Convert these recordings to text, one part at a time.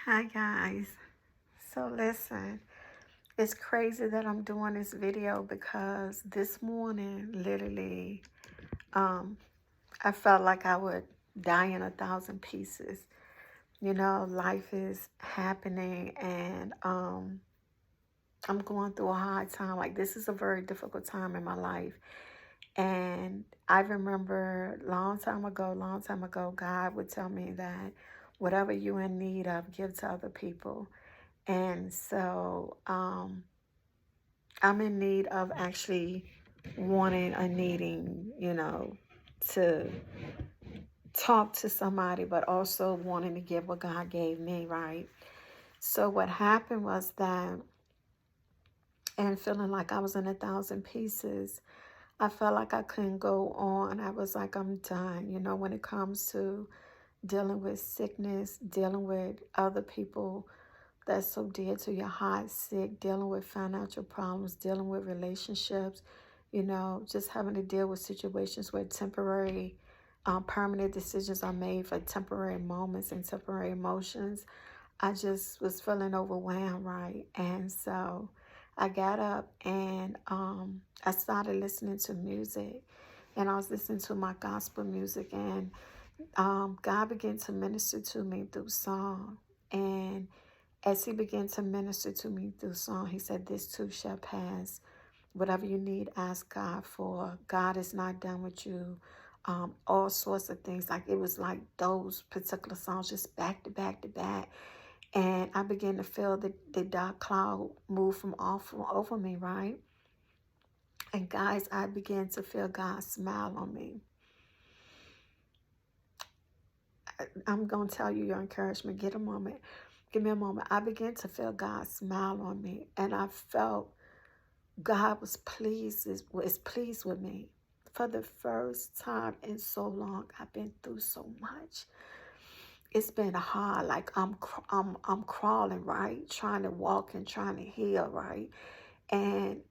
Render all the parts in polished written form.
Hi guys. So listen, it's crazy that I'm doing this video because this morning, literally, um, I felt like I would die in a thousand pieces. Life is happening and I'm going through a hard time. Like this is a very difficult time in my life. And I remember long time ago, God would tell me that whatever you're in need of, give to other people. And so I'm in need of actually wanting or needing, to talk to somebody, but also wanting to give what God gave me, right? So what happened was that, and feeling like I was in a thousand pieces, I felt like I couldn't go on. I was like, I'm done. When it comes to dealing with sickness, dealing with other people that's so dear to your heart, sick, dealing with financial problems, dealing with relationships, just having to deal with situations where temporary, permanent decisions are made for temporary moments and temporary emotions. I just was feeling overwhelmed, right? And so I got up and I started listening to music. And I was listening to my gospel music, and God began to minister to me through song. And as he began to minister to me through song, he said, this too shall pass. Whatever you need, ask God for. God is not done with you. All sorts of things. Like it was like those particular songs just back to back to back. And I began to feel the dark cloud move from off over me, right? And guys, I began to feel God smile on me. I'm going to tell you your encouragement. Get a moment. Give me a moment. I began to feel God smile on me. And I felt God was pleased with me. For the first time in so long, I've been through so much. It's been hard. Like I'm crawling, right? Trying to walk and trying to heal, right? And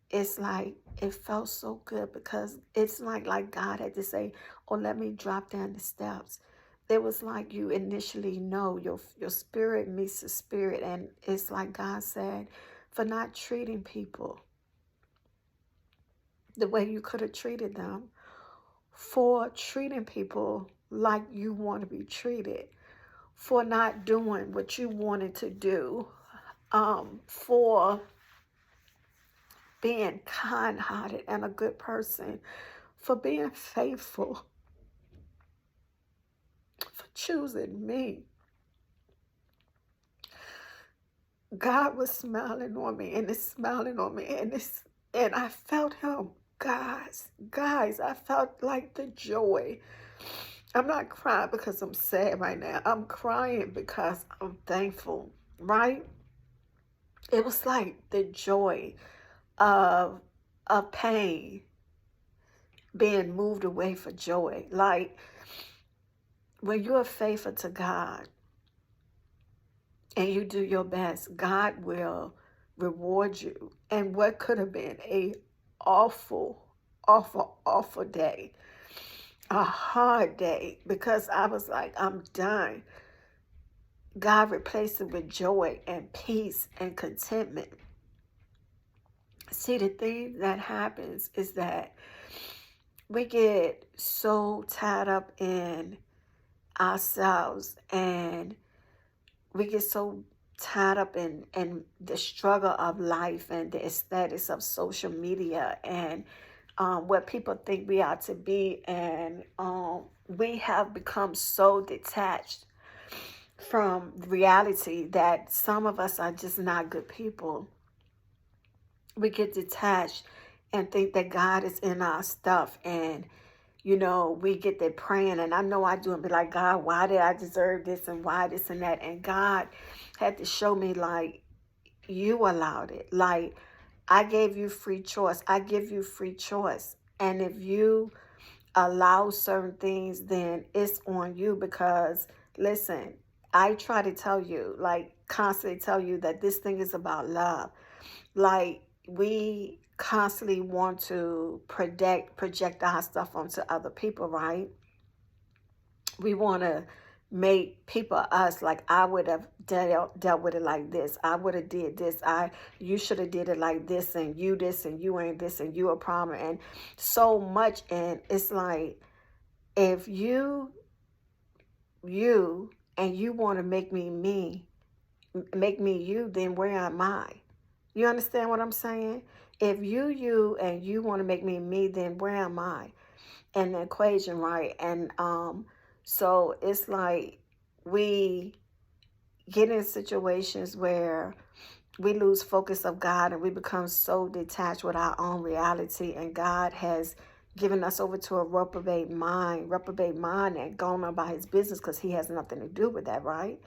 it's like it felt so good because it's like God had to say, "Oh, let me drop down the steps." It was like you initially know your spirit meets the spirit, and it's like God said, for not treating people the way you could have treated them, for treating people like you want to be treated, for not doing what you wanted to do, for being kind-hearted and a good person, for being faithful, for choosing me. God was smiling on me and it's smiling on me and I felt him. Guys, I felt like the joy. I'm not crying because I'm sad right now. I'm crying because I'm thankful, right? It was like the joy of pain being moved away for joy. Like when you're faithful to God and you do your best, God will reward you. And what could have been a awful, awful day, a hard day, because I was like, I'm done. God replaced it with joy and peace and contentment. See, the thing that happens is that we get so tied up in ourselves and we get so tied up in the struggle of life and the aesthetics of social media and what people think we are to be. And we have become so detached from reality that some of us are just not good people. We get detached and think that God is in our stuff, and we get there praying, and I know I do, and be like, God, why did I deserve this and why this and that? And God had to show me, like, you allowed it. Like, I gave you free choice. I give you free choice. And if you allow certain things, then it's on you because, listen, I try to tell you, like, constantly tell you that this thing is about love. Like, we constantly want to project our stuff onto other people, right? We want to make people us like I would have dealt with it like this. I would have did this. You should have did it like this, and you this, and you ain't this, and you a problem, and so much. And it's like, if you and you want to make me, make me you, then where am I? You understand what I'm saying? If you and you want to make me, then where am I in the equation, right? And so it's like we get in situations where we lose focus of God and we become so detached with our own reality, and God has given us over to a reprobate mind and gone on by his business because he has nothing to do with that, right?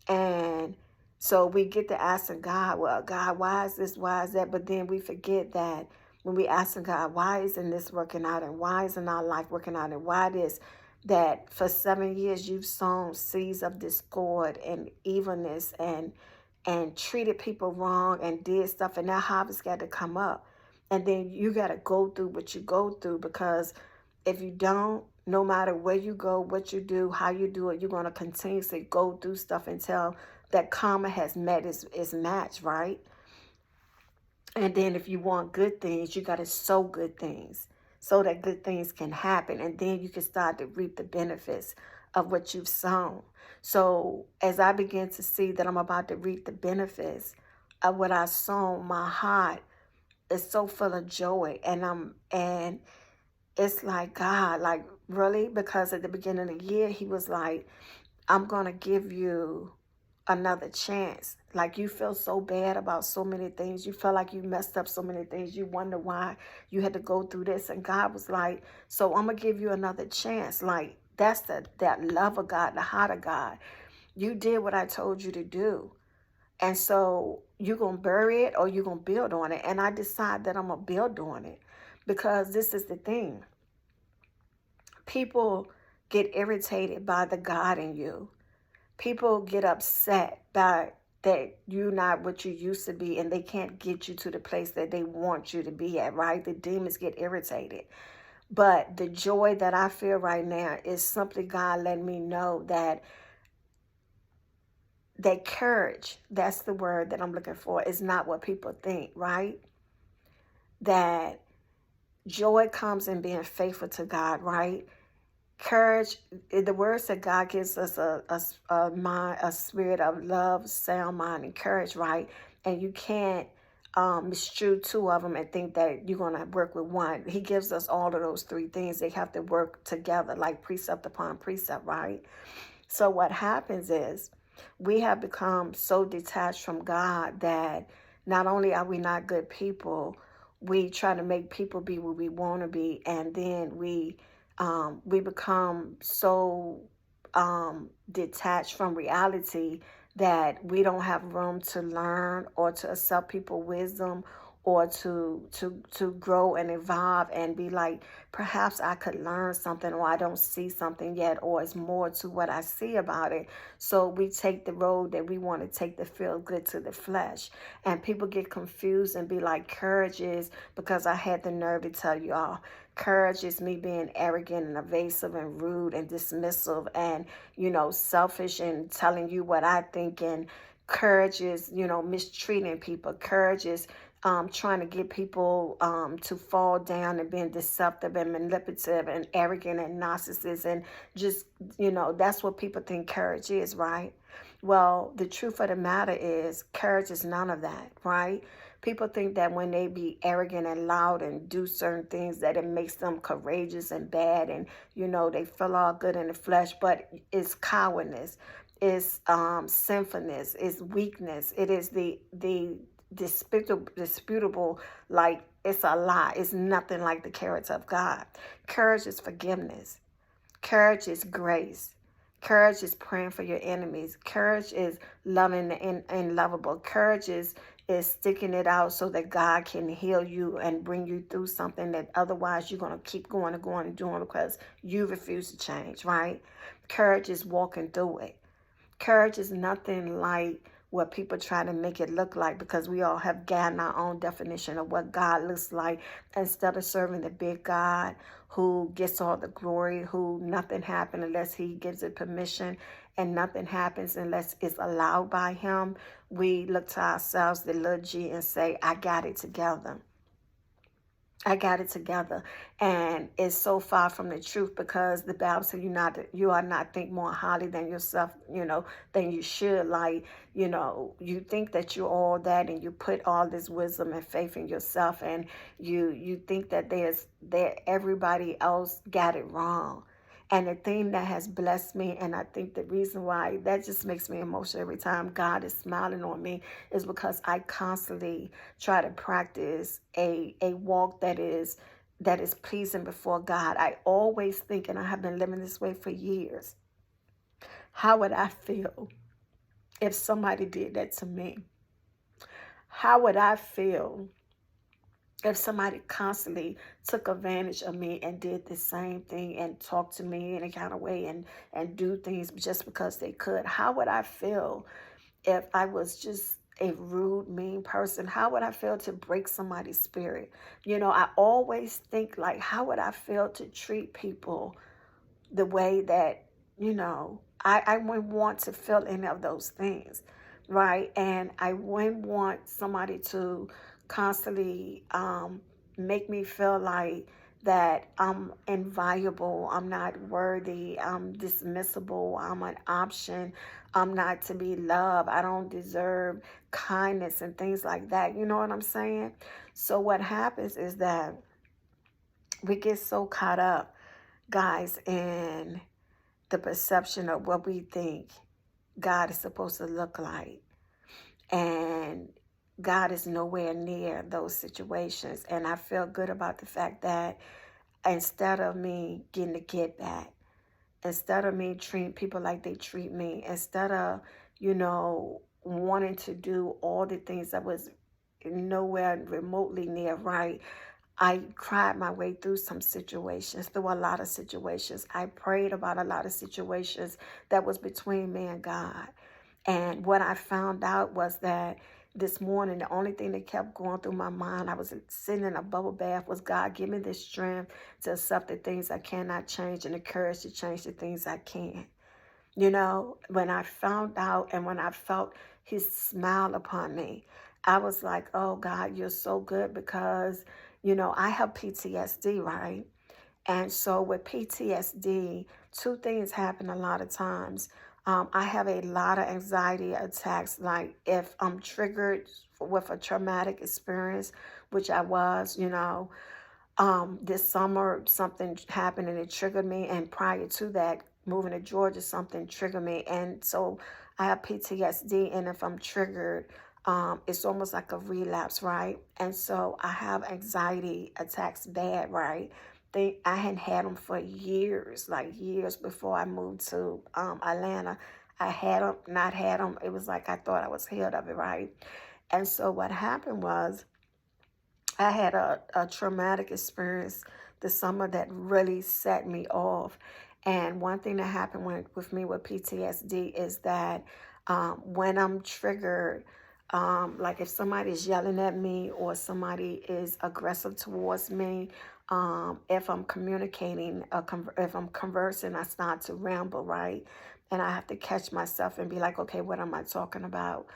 And so we get to asking God, well, God, why is this? Why is that? But then we forget that when we asking God, why isn't this working out? And why isn't our life working out? And why this? That for 7 years you've sown seeds of discord and evilness and treated people wrong and did stuff, and that harvest got to come up. And then you got to go through what you go through, because if you don't, no matter where you go, what you do, how you do it, you're going to continuously go through stuff until that karma has met its match, right? And then if you want good things, you got to sow good things so that good things can happen. And then you can start to reap the benefits of what you've sown. So as I begin to see that I'm about to reap the benefits of what I sown, my heart is so full of joy. And it's like, God, like, really? Because at the beginning of the year, he was like, I'm going to give you another chance. Like, you feel so bad about so many things. You feel like you messed up so many things. You wonder why you had to go through this. And God was like, so I'm going to give you another chance. Like, that's that love of God, the heart of God. You did what I told you to do. And so you're going to bury it or you're going to build on it. And I decide that I'm going to build on it, because this is the thing. People get irritated by the God in you. People get upset by that you're not what you used to be, and they can't get you to the place that they want you to be at, right? The demons get irritated. But the joy that I feel right now is simply God letting me know that courage, that's the word that I'm looking for, is not what people think, right? That joy comes in being faithful to God, right? Courage, the word said God gives us a mind, a spirit of love, sound mind, and courage, right? And you can't misconstrue two of them and think that you're going to work with one. He gives us all of those three things. They have to work together, like precept upon precept, right? So what happens is we have become so detached from God that not only are we not good people, we try to make people be what we want to be, and then we become so detached from reality that we don't have room to learn or to accept people's wisdom, or to grow and evolve and be like, perhaps I could learn something, or I don't see something yet, or it's more to what I see about it. So we take the road that we want to take to feel good to the flesh. And people get confused and be like, courage is, because I had the nerve to tell you all, courage is me being arrogant and evasive and rude and dismissive and, selfish and telling you what I think. And courage is, mistreating people. Courage is trying to get people to fall down and being deceptive and manipulative and arrogant and narcissist, and just, that's what people think courage is, right? Well, the truth of the matter is courage is none of that, right? People think that when they be arrogant and loud and do certain things that it makes them courageous and bad, and, they feel all good in the flesh, but it's cowardness, it's sinfulness, it's weakness, it is the disputable, like it's a lie. It's nothing like the character of God. Courage is forgiveness. Courage is grace. Courage is praying for your enemies. Courage is loving and lovable. Courage is sticking it out so that God can heal you and bring you through something that otherwise you're going to keep going and going and doing because you refuse to change, right? Courage is walking through it. Courage is nothing like what people try to make it look like, because we all have gotten our own definition of what God looks like, instead of serving the big God who gets all the glory, who nothing happens unless he gives it permission, and nothing happens unless it's allowed by him. We look to ourselves, the little g, and say, I got it together. I got it together. And it's so far from the truth, because the Bible says you are not think more highly than yourself, than you should. Like, you think that you're all that, and you put all this wisdom and faith in yourself, and you think that everybody else got it wrong. And the thing that has blessed me, and I think the reason why that just makes me emotional every time God is smiling on me, is because I constantly try to practice a walk that is pleasing before God. I always think, and I have been living this way for years, how would I feel if somebody did that to me? How would I feel if somebody constantly took advantage of me and did the same thing and talked to me in a kind of way and do things just because they could? How would I feel if I was just a rude, mean person? How would I feel to break somebody's spirit? I always think, like, how would I feel to treat people the way that, I wouldn't want to feel any of those things, right? And I wouldn't want somebody to constantly make me feel like that I'm invaluable, I'm not worthy, I'm dismissible, I'm an option, I'm not to be loved, I don't deserve kindness and things like that. You know what I'm saying? So what happens is that we get so caught up, guys, in the perception of what we think God is supposed to look like. And God is nowhere near those situations. And I feel good about the fact that instead of me getting the get back, instead of me treating people like they treat me, instead of, wanting to do all the things that was nowhere remotely near right, I cried my way through some situations, through a lot of situations. I prayed about a lot of situations that was between me and God. And what I found out was that this morning, the only thing that kept going through my mind, I was sitting in a bubble bath, was, God, give me the strength to accept the things I cannot change and the courage to change the things I can. When I found out and when I felt his smile upon me, I was like, oh, God, you're so good, because, I have PTSD, right? And so with PTSD, two things happen a lot of times. I have a lot of anxiety attacks. Like if I'm triggered with a traumatic experience, which I was, this summer something happened and it triggered me. And prior to that, moving to Georgia, something triggered me. And so I have PTSD. And if I'm triggered, it's almost like a relapse, right? And so I have anxiety attacks bad, right? I hadn't had them for years, like years before I moved to Atlanta. I had them, not had them. It was like I thought I was healed of it, right? And so what happened was I had a traumatic experience this summer that really set me off. And one thing that happened with me with PTSD is that when I'm triggered, like if somebody's yelling at me or somebody is aggressive towards me, if I'm communicating, if I'm conversing, I start to ramble, right? And I have to catch myself and be like, okay, what am I talking about?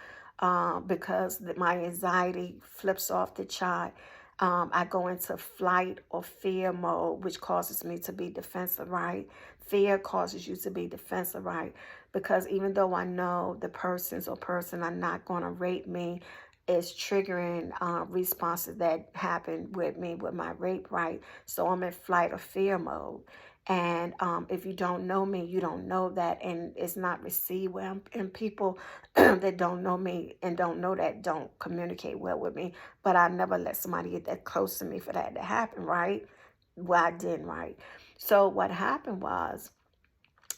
Because my anxiety flips off the chart. I go into flight or fear mode, which causes me to be defensive, right? Fear causes you to be defensive, right? Because even though I know the person are not going to rape me, it's triggering responses that happened with me with my rape, right? So I'm in flight or fear mode. And if you don't know me, you don't know that, and it's not received well. And people that don't know me and don't know that don't communicate well with me. But I never let somebody get that close to me for that to happen, right? Well, I didn't, right? So what happened was,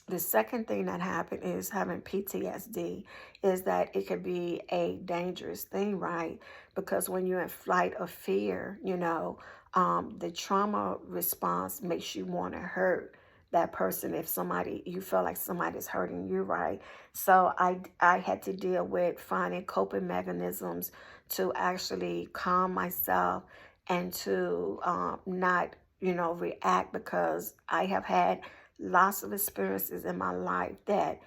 the second thing that happened is having PTSD is that it could be a dangerous thing, right? Because when you're in flight or fear, the trauma response makes you want to hurt. that person if somebody, you feel like somebody's hurting you, right? So I had to deal with finding coping mechanisms to actually calm myself and to not, react, because I have had lots of experiences in my life that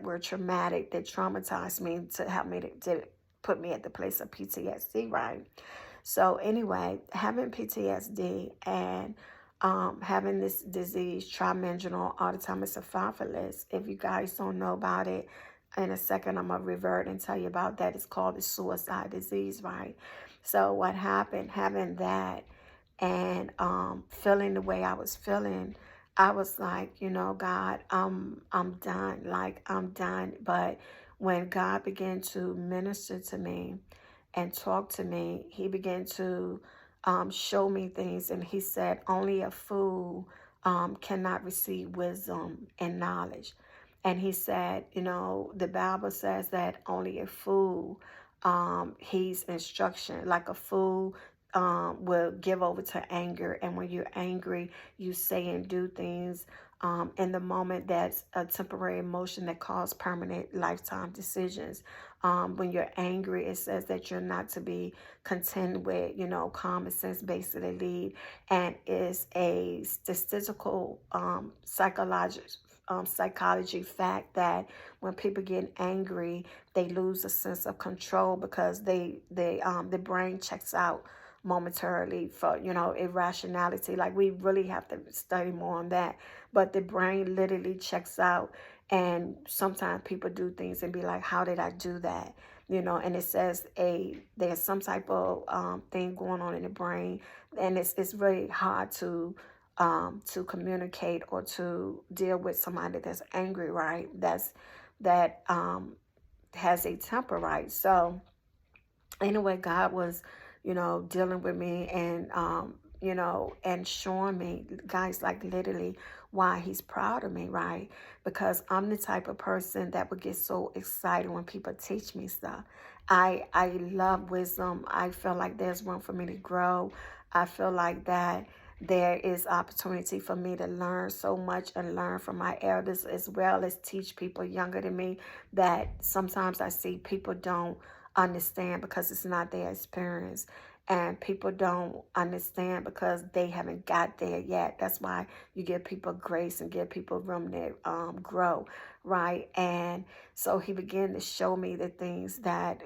were traumatic, that traumatized me to help me to put me at the place of PTSD, right? So anyway, having PTSD and having this disease, trigeminal autonomous encephalitis. If you guys don't know about it, in a second I'm gonna revert and tell you about that. It's called the suicide disease, right? So what happened, having that and feeling the way I was feeling, I was like, God, I'm done. Like, I'm done. But when God began to minister to me and talk to me, he began to show me things. And he said, only a fool cannot receive wisdom and knowledge. And he said, the Bible says that only a fool heeds instruction. Like a fool will give over to anger. And when you're angry, you say and do things in the moment that's a temporary emotion that causes permanent lifetime decisions. When you're angry, it says that you're not to be content with, common sense basically lead, and is a statistical psychology fact that when people get angry, they lose a sense of control because the brain checks out momentarily for irrationality. Like, we really have to study more on that, but the brain literally checks out, and sometimes people do things and be like, how did I do that? And it says there's some type of thing going on in the brain, and it's really hard to communicate or to deal with somebody that's angry, right? That has a temper, right? So anyway, God was, dealing with me and, and showing me, guys, like literally why he's proud of me, right? Because I'm the type of person that would get so excited when people teach me stuff. I love wisdom. I feel like there's room for me to grow. I feel like that there is opportunity for me to learn so much and learn from my elders, as well as teach people younger than me, that sometimes I see people don't understand because it's not their experience, and people don't understand because they haven't got there yet. That's why you give people grace and give people room to grow, right? And so he began to show me the things that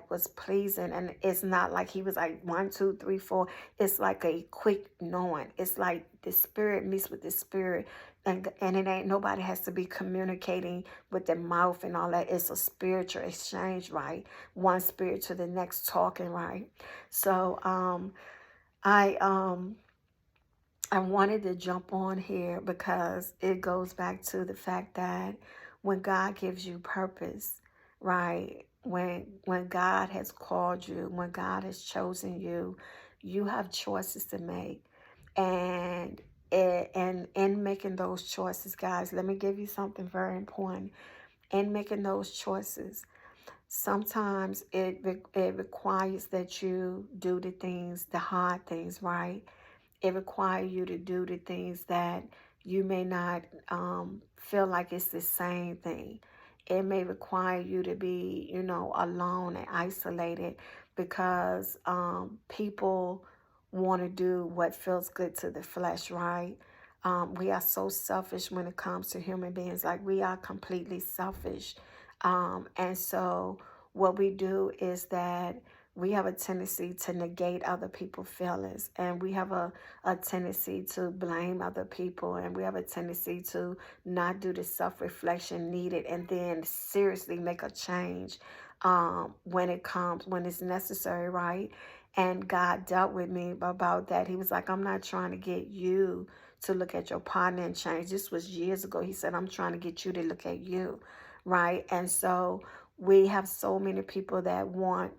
was pleasing, and it's not like he was like 1, 2, 3, 4. It's like a quick knowing. It's like the spirit meets with the spirit, and it ain't, nobody has to be communicating with their mouth and all that. It's a spiritual exchange, right? One spirit to the next talking, right? So I I wanted to jump on here because it goes back to the fact that when God gives you purpose, right? When God has called you, when God has chosen you, you have choices to make. And and in making those choices, guys, let me give you something very important. In making those choices, sometimes it requires that you do the things, the hard things, right? It requires you to do the things that you may not feel like it's the same thing. It may require you to be, alone and isolated because people want to do what feels good to the flesh, right? We are so selfish when it comes to human beings. Like, we are completely selfish. And so what we do is that we have a tendency to negate other people's feelings, and we have a tendency to blame other people, and we have a tendency to not do the self-reflection needed and then seriously make a change when it's necessary, right? And God dealt with me about that. He was like, I'm not trying to get you to look at your partner and change. This was years ago. He said, I'm trying to get you to look at you, right? And so we have so many people that want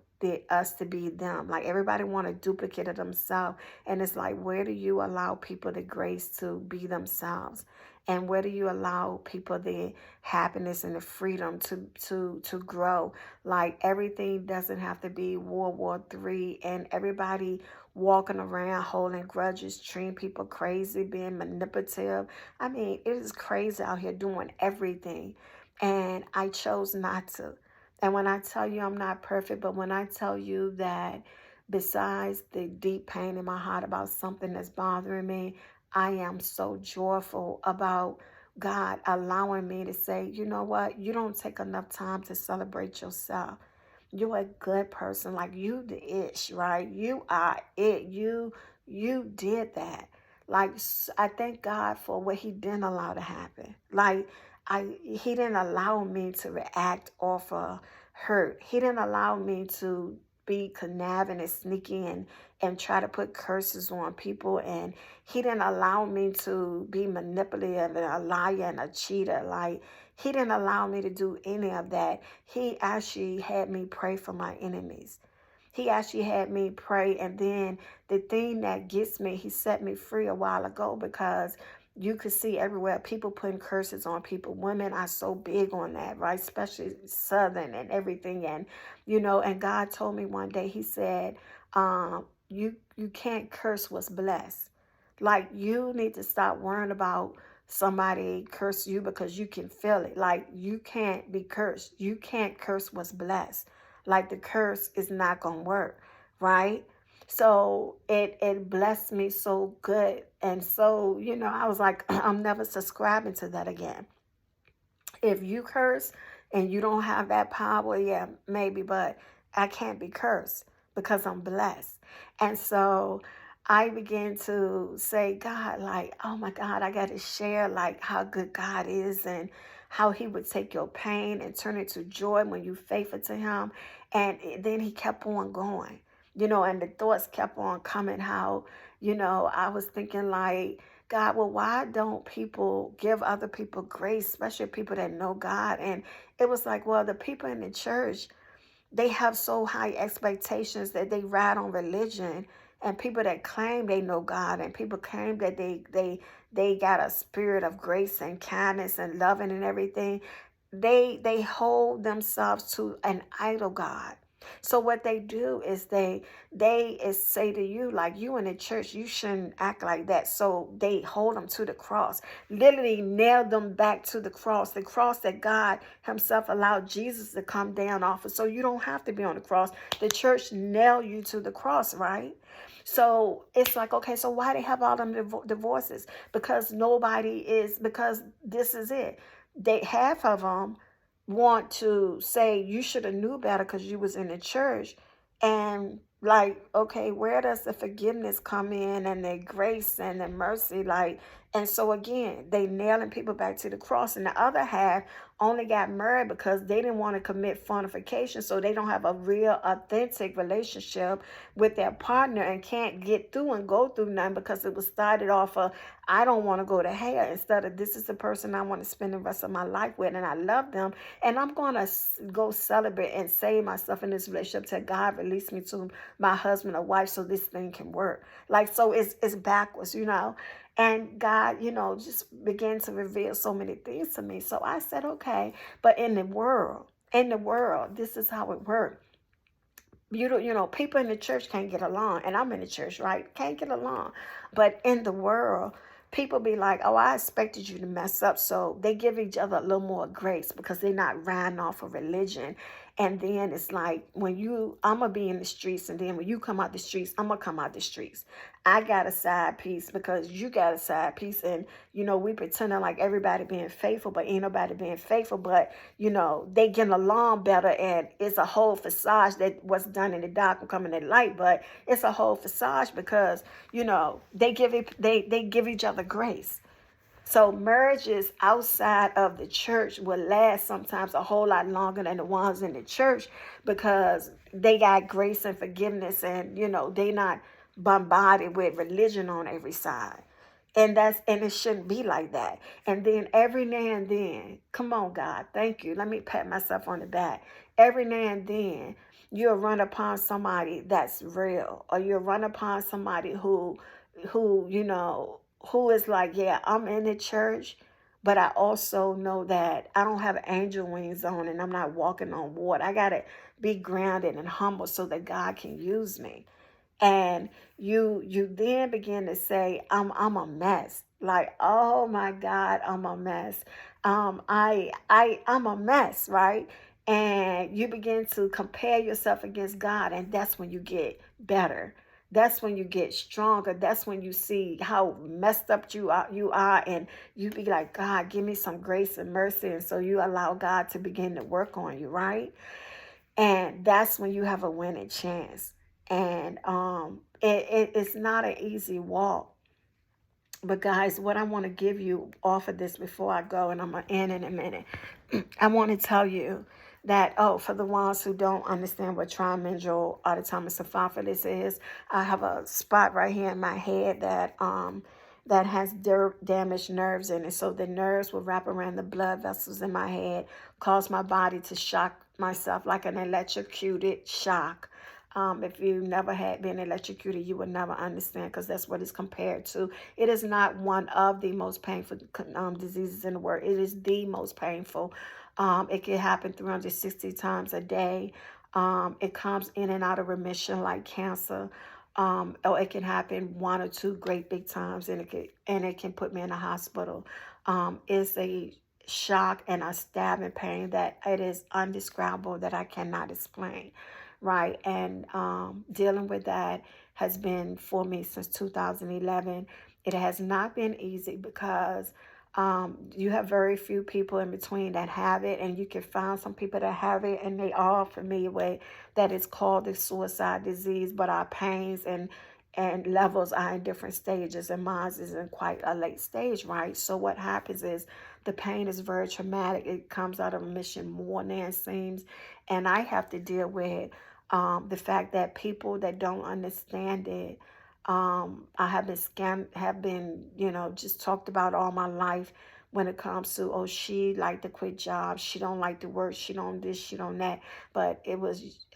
us to be them. Like everybody want to duplicate of themselves. And it's like, where do you allow people the grace to be themselves? And where do you allow people the happiness and the freedom to grow? Like everything doesn't have to be World War III and everybody walking around holding grudges, treating people crazy, being manipulative. I mean, it is crazy out here doing everything. And I chose not to. And when I tell you I'm not perfect, but when I tell you that besides the deep pain in my heart about something that's bothering me, I am so joyful about God allowing me to say, you know what? You don't take enough time to celebrate yourself. You're a good person. Like you the ish, right? You are it. You did that. Like I thank God for what he didn't allow to happen. Like he didn't allow me to react off of hurt. He didn't allow me to be conniving and sneaky and try to put curses on people. And he didn't allow me to be manipulative and a liar and a cheater. Like he didn't allow me to do any of that. He actually had me pray for my enemies. He actually had me pray. And then the thing that gets me, he set me free a while ago because you could see everywhere people putting curses on people. Women are so big on that, right? Especially Southern and everything. And, and God told me one day, he said, you can't curse what's blessed. Like you need to stop worrying about somebody curse you because you can feel it. Like you can't be cursed. You can't curse what's blessed. Like the curse is not going to work, right? So it blessed me so good. And so, I was like, I'm never subscribing to that again. If you curse and you don't have that power, yeah, maybe, but I can't be cursed because I'm blessed. And so I began to say, God, like, oh my God, I got to share like how good God is and how he would take your pain and turn it to joy when you faithful to him. And then he kept on going, and the thoughts kept on coming how, I was thinking like, God, well, why don't people give other people grace, especially people that know God? And it was like, well, the people in the church, they have so high expectations that they ride on religion, and people that claim they know God and people claim that they got a spirit of grace and kindness and loving and everything, they hold themselves to an idol God. So what they do is they is say to you, like, you in the church, you shouldn't act like that. So they hold them to the cross, literally nail them back to the cross that God himself allowed Jesus to come down off of. So you don't have to be on the cross. The church nail you to the cross, right? So it's like, okay, so why they have all them divorces? Because because this is it. Half of them want to say you should have knew better because you was in the church. And like, okay, where does the forgiveness come in and the grace and the mercy? Like, and so again, they nailing people back to the cross. And the other half only got married because they didn't want to commit fornication. So they don't have a real authentic relationship with their partner and can't get through and go through nothing because it was started off of, I don't want to go to hell, instead of this is the person I want to spend the rest of my life with and I love them. And I'm going to go celebrate and save myself in this relationship till God release me to my husband or wife so this thing can work. Like, so it's backwards, And God, just began to reveal so many things to me. So I said, okay, but in the world, this is how it works. People in the church can't get along, and I'm in the church, right? Can't get along. But in the world, people be like, oh, I expected you to mess up. So they give each other a little more grace because they're not riding off of religion. And then it's like, I'm going to be in the streets. And then when you come out the streets, I'm going to come out the streets. I got a side piece because you got a side piece. And, we pretending like everybody being faithful, but ain't nobody being faithful. But, they getting along better. And it's a whole facade that what's done in the dark will come in the light. But it's a whole facade because, they give each other grace. So marriages outside of the church will last sometimes a whole lot longer than the ones in the church because they got grace and forgiveness and, they not bombarded with religion on every side. And it shouldn't be like that. And then every now and then, come on, God, thank you. Let me pat myself on the back. Every now and then, you'll run upon somebody that's real, or you'll run upon somebody who who is like, yeah, I'm in the church, but I also know that I don't have angel wings on, and I'm not walking on water. I gotta be grounded and humble so that God can use me. And you then begin to say, I'm a mess. Like, oh my God, I'm a mess. I'm a mess, right? And you begin to compare yourself against God, and that's when you get better. That's when you get stronger. That's when you see how messed up you are, and you be like, God, give me some grace and mercy. And so you allow God to begin to work on you, right? And that's when you have a winning chance. And it's not an easy walk. But guys, what I want to give you off of this before I go, and I'm going to end in a minute, I want to tell you that, oh, for the ones who don't understand what trimensional autonomous encephalitis is, I have a spot right here in my head that has damaged nerves in it. So the nerves will wrap around the blood vessels in my head, cause my body to shock myself like an electrocuted shock. If you never had been electrocuted, you would never understand, because that's what it's compared to. It is not one of the most painful diseases in the world. It is the most painful. It can happen 360 times a day. It comes in and out of remission like cancer. Or it can happen one or two great big times, and it can put me in a hospital. It's a shock and a stabbing pain that it is undescribable, that I cannot explain, right? And dealing with that has been for me since 2011. It has not been easy, because you have very few people in between that have it, and you can find some people that have it, and they are familiar with that. It's called the suicide disease, but our pains and levels are in different stages, and mine is in quite a late stage, right? So what happens is the pain is very traumatic. It comes out of remission more than it seems, and I have to deal with the fact that people that don't understand it, I have been scammed, have been, just talked about all my life when it comes to, oh, she like to quit jobs, she don't like to work, she don't this, she don't that. But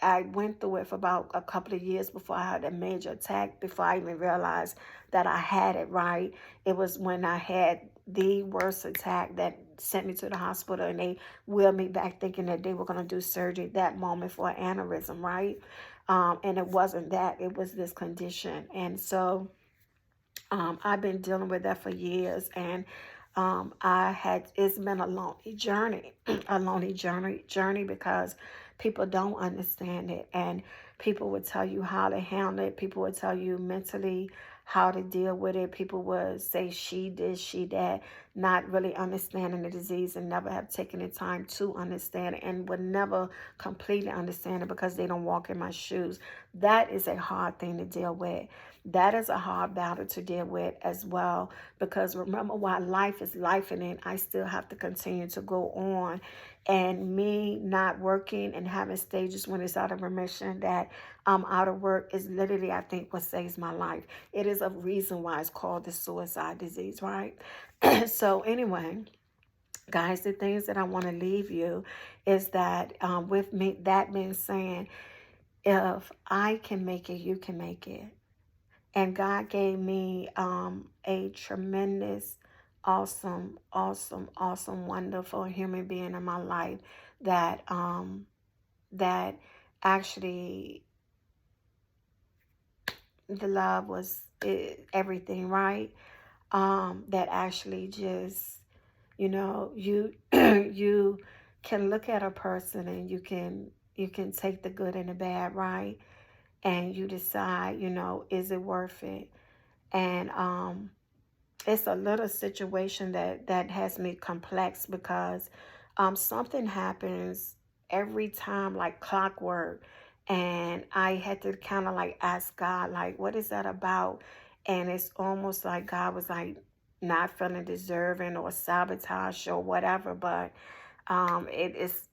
I went through it for about a couple of years before I had a major attack, before I even realized that I had it, right? It was when I had the worst attack that sent me to the hospital, and they wheeled me back thinking that they were going to do surgery that moment for an aneurysm, right? And it wasn't that, it was this condition. And so I've been dealing with that for years, and it's been a lonely journey, a lonely journey, because people don't understand it, and people would tell you how to handle it. People would tell you mentally how to deal with it. People would say she did, she that, not really understanding the disease, and never have taken the time to understand it, and would never completely understand it because they don't walk in my shoes. That is a hard thing to deal with. That is a hard battle to deal with as well, because remember, while life is life, and I still have to continue to go on. And me not working and having stages when it's out of remission, that I'm out of work, is literally, I think, what saves my life. It is a reason why it's called the suicide disease, right? So anyway, guys, the things that I want to leave you is that, with me, that being saying, if I can make it, you can make it. And God gave me a tremendous, awesome, awesome, awesome, wonderful human being in my life that that actually, the love was everything, right? That actually just, you you can look at a person, and you can take the good and the bad, right? And you decide, is it worth it? And it's a little situation that has me complex, because something happens every time like clockwork, and I had to kind of like ask God, like, what is that about? And it's almost like God was like not feeling deserving or sabotage or whatever, but it is,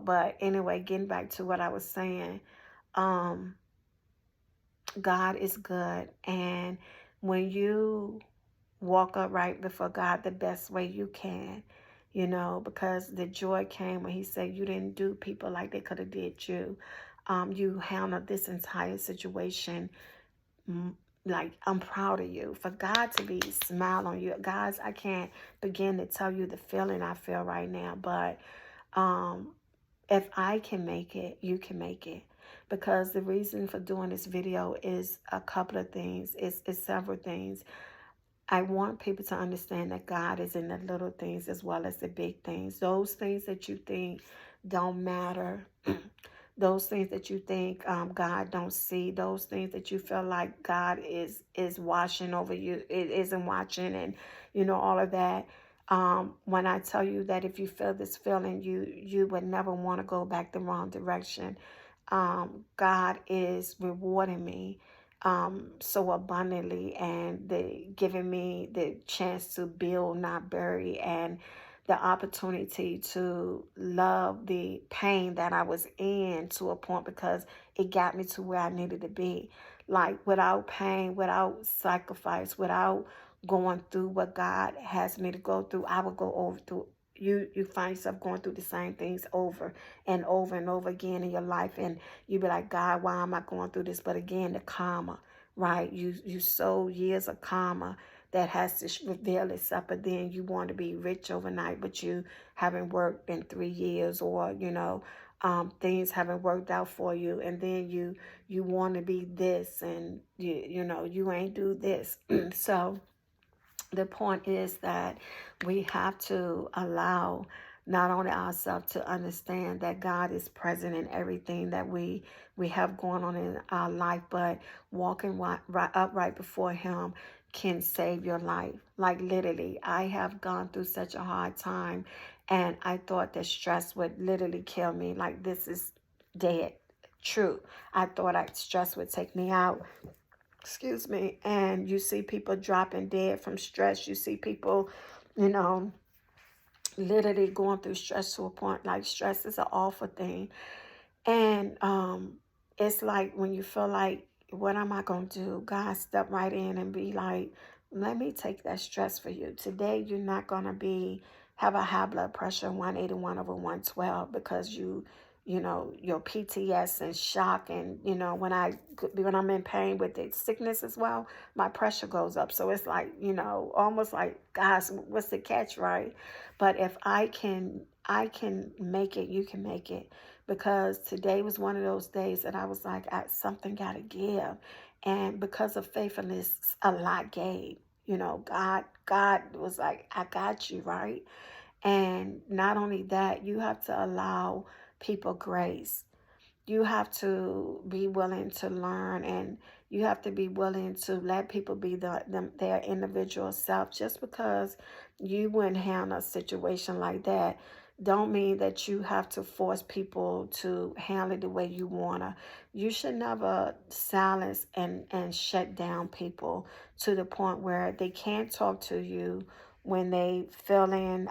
but anyway, getting back to what I was saying, um God is good. And when you walk upright before God the best way you can, because the joy came when he said you didn't do people like they could have did you. You handled this entire situation. Like, I'm proud of you. For God to be smile on you. Guys, I can't begin to tell you the feeling I feel right now, but um, if I can make it, you can make it. Because the reason for doing this video is a couple of things. It's several things. I want people to understand that God is in the little things as well as the big things. Those things that you think don't matter, those things that you think God don't see, those things that you feel like God is watching over you, it isn't watching, and all of that. When I tell you that if you feel this feeling, you would never want to go back the wrong direction. God is rewarding me so abundantly, and giving me the chance to build, not bury, and the opportunity to love the pain that I was in to a point, because it got me to where I needed to be. Like, without pain, without sacrifice, without going through what God has me to go through, I would go over through. You find yourself going through the same things over and over and over again in your life, and you be like, God, why am I going through this? But again, the karma, right? You sow years of karma that has to reveal itself, but then you want to be rich overnight, but you haven't worked in 3 years, or things haven't worked out for you, and then you want to be this, and you ain't do this. So the point is that we have to allow not only ourselves to understand that God is present in everything that we have going on in our life, but walking right upright before him can save your life. Like, literally, I have gone through such a hard time, and I thought that stress would literally kill me. Like, this is dead. True. I thought stress would take me out. Excuse me. And you see people dropping dead from stress. You see people, you know, literally going through stress to a point. Like, stress is an awful thing. And it's like when you feel like, what am I going to do? God step right in and be like, let me take that stress for you. Today, you're not going to have a high blood pressure 181/112 because your PTS and shock. And, when I'm in pain with the sickness as well, my pressure goes up. So it's like, almost like, guys, what's the catch, right? But if I can make it, you can make it. Because today was one of those days that I was like, something got to give. And because of faithfulness, a lot gave. God was like, I got you, right? And not only that, you have to allow people grace. You have to be willing to learn, and you have to be willing to let people be their individual self. Just because you wouldn't handle a situation like that don't mean that you have to force people to handle it the way you want to. You should never silence and shut down people to the point where they can't talk to you when they feeling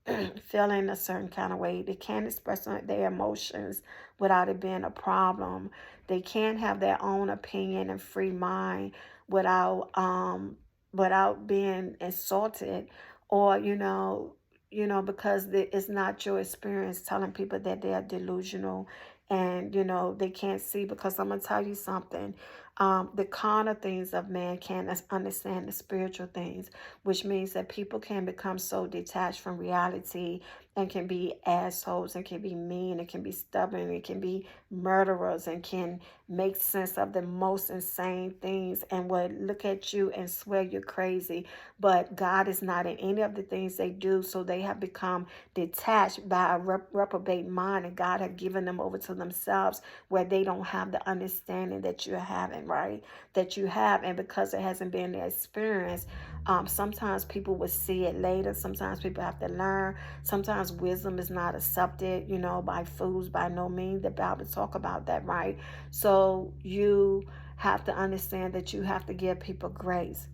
a certain kind of way. They can't express their emotions without it being a problem. They can't have their own opinion and free mind without being insulted, or because it's not your experience telling people that they are delusional, and they can't see. Because I'm gonna tell you something. The carnal things of man can't understand the spiritual things, which means that people can become so detached from reality, and can be assholes, and can be mean, and can be stubborn, and can be murderers, and can make sense of the most insane things, and would look at you and swear you're crazy. But God is not in any of the things they do, so they have become detached by a reprobate mind, and God has given them over to themselves, where they don't have the understanding that you're having, right? That you have. And because it hasn't been their experience, sometimes people will see it later. Sometimes people have to learn. Sometimes wisdom is not accepted, by fools by no means. The Bible talk about that, right? So you have to understand that you have to give people grace.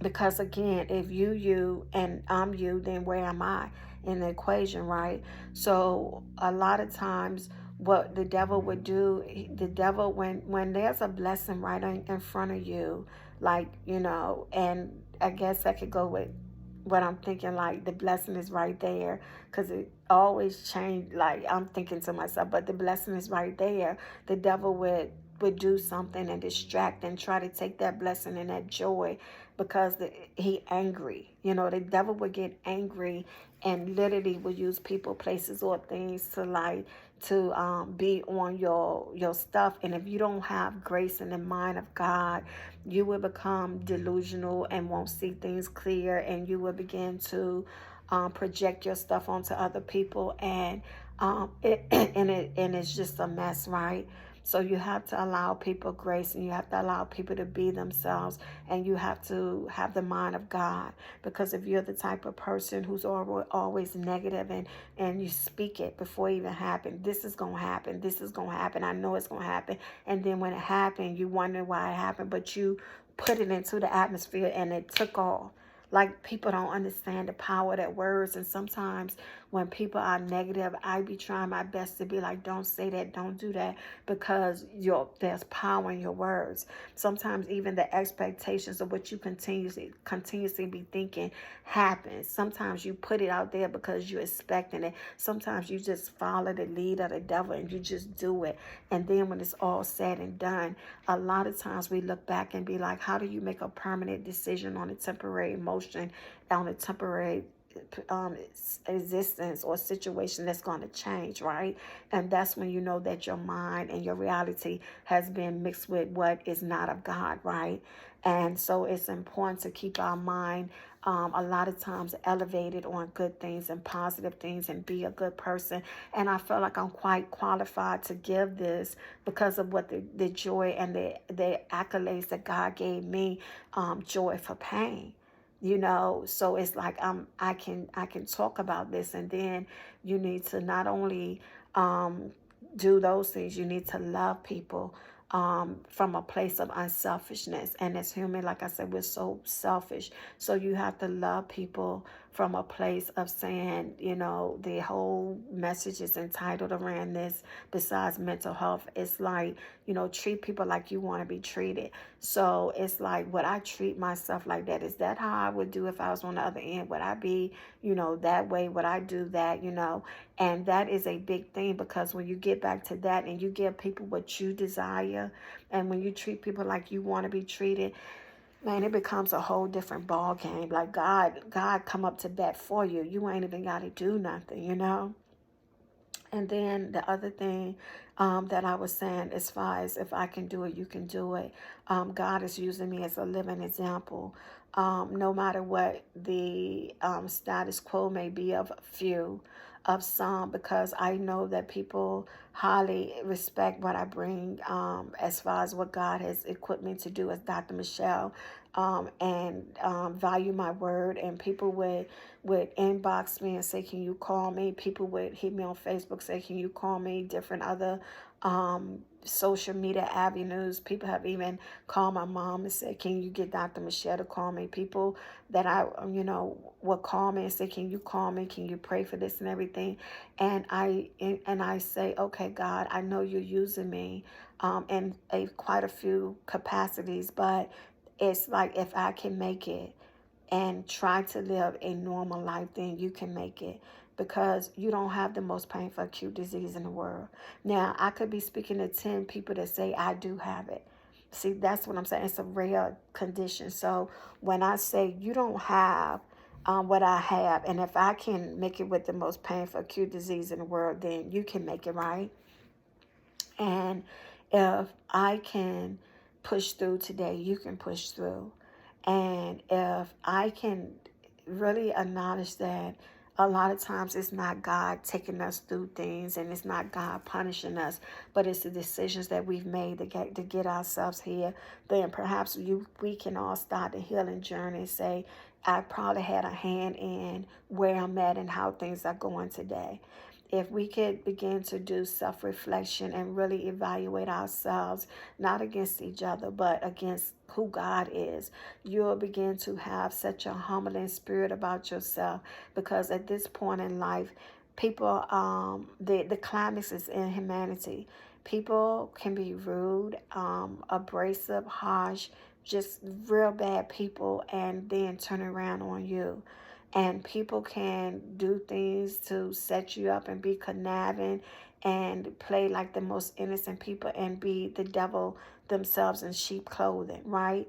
Because again, if you and I'm you, then where am I in the equation, right? So a lot of times what the devil would do, the devil, when there's a blessing right in front of you, like, and I guess that could go with what I'm thinking, like the blessing is right there, because it always changed. Like, I'm thinking to myself, but the blessing is right there. The devil would do something and distract and try to take that blessing and that joy, because he angry. The devil would get angry and literally would use people, places, or things to be on your stuff. And if you don't have grace in the mind of God, you will become delusional and won't see things clear, and you will begin to project your stuff onto other people, and it's just a mess, right? So you have to allow people grace, and you have to allow people to be themselves, and you have to have the mind of God. Because if you're the type of person who's always negative, and you speak it before it even happened, this is going to happen, this is going to happen, I know it's going to happen. And then when it happened, you wonder why it happened, but you put it into the atmosphere and it took off. Like, people don't understand the power of that words. And sometimes when people are negative, I be trying my best to be like, don't say that, don't do that, because there's power in your words. Sometimes even the expectations of what you continuously be thinking happens. Sometimes you put it out there because you're expecting it. Sometimes you just follow the lead of the devil and you just do it. And then when it's all said and done, a lot of times we look back and be like, how do you make a permanent decision on a temporary emotion, on a temporary um, existence or situation that's going to change, right? And that's when you know that your mind and your reality has been mixed with what is not of God, right? And so it's important to keep our mind a lot of times elevated on good things and positive things, and be a good person. And I feel like I'm quite qualified to give this because of what the joy and the accolades that God gave me, joy for pain. So it's like I can talk about this. And then you need to not only do those things, you need to love people from a place of unselfishness. And as human, like I said, we're so selfish. So you have to love people from a place of saying, the whole message is entitled around this. Besides mental health, it's like, treat people like you want to be treated. So it's like, would I treat myself like that? Is that how I would do if I was on the other end? Would I be, that way? Would I do that? And that is a big thing, because when you get back to that and you give people what you desire, and when you treat people like you want to be treated, man, it becomes a whole different ball game. Like, God come up to bat for you. You ain't even got to do nothing. And then the other thing that I was saying, as far as if I can do it, you can do it. God is using me as a living example. No matter what the status quo may be of few, of some, because I know that people highly respect what I bring, as far as what God has equipped me to do as Dr. Michelle, and value my word. And people would inbox me and say, can you call me? People would hit me on Facebook, say, can you call me? Different other social media avenues. People have even called my mom and said, can you get Dr. Michelle to call me? People that would call me and say, can you call me? Can you pray for this and everything? And I say, okay, God, I know you're using me in quite a few capacities, but it's like, if I can make it and try to live a normal life, then you can make it, because you don't have the most painful acute disease in the world. Now, I could be speaking to 10 people that say I do have it. See, that's what I'm saying. It's a rare condition. So when I say you don't have what I have, and if I can make it with the most painful acute disease in the world, then you can make it, right? And if I can push through today, you can push through. And if I can really acknowledge that a lot of times it's not God taking us through things, and it's not God punishing us, but it's the decisions that we've made to get ourselves here, then perhaps we can all start the healing journey and say, I probably had a hand in where I'm at and how things are going today. If we could begin to do self-reflection and really evaluate ourselves, not against each other, but against who God is, you'll begin to have such a humbling spirit about yourself, because at this point in life, People, the climax is in humanity. People can be rude, abrasive, harsh, just real bad people, and then turn around on you. And people can do things to set you up and be conniving and play like the most innocent people and be the devil themselves in sheep clothing, right?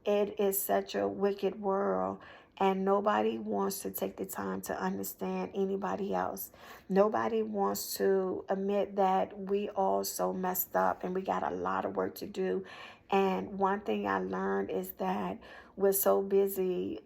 It is such a wicked world, and nobody wants to take the time to understand anybody else. Nobody wants to admit that we all so messed up and we got a lot of work to do. And one thing I learned is that we're so busy